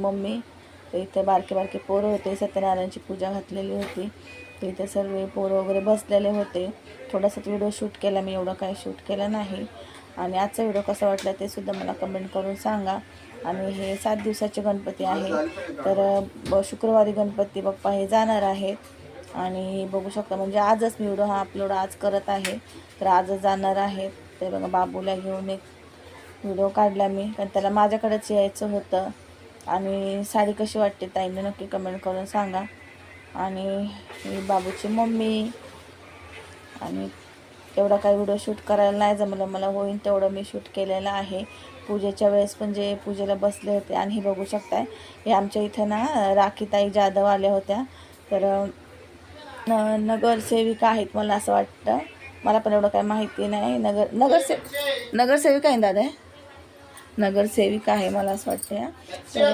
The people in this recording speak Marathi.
मम्मी. तर इथे बारके बारके पोरं होते, सत्यनारायणची पूजा घातलेली होती. तर इथे सर्व पोरं वगैरे बसलेले होते. थोडासा व्हिडिओ शूट केला मी, एवढं काही शूट केलं नाही. आणि आजचा व्हिडिओ कसा वाटला ते सुद्धा मला कमेंट करून सांगा. आणि हे 7 दिवसाचे गणपती आहे. तर शुक्रवारी गणपती बाप्पा हे जाणार आहेत. आणि बघू शकता, म्हणजे आजच मी व्हिडिओ हा अपलोड आज करत आहे. तर आजच जाणार आहेत. ते बघा, बाबूला घेऊन एक व्हिडिओ काढला मी, कारण त्याला माझ्याकडेच यायचं होतं. आणि साडी कशी वाटते ताईंनी नक्की कमेंट करून सांगा. आणि ही बाबूची मम्मी. आणि एवढा काही व्हिडिओ शूट करायला नाही जमलं मला, होईन तेवढं मी शूट केलेलं आहे. पूजेच्या वेळेस पण जे पूजेला बसले होते. आणि हे बघू शकताय, हे आमच्या इथं ना राखीताई जाधव आल्या होत्या. तर नगरसेविका आहेत मला असं वाटतं, मला पण एवढं काही माहिती नाही. नगरसेविका आहे दादा, नगरसेविका आहे मला असं वाटतं. तर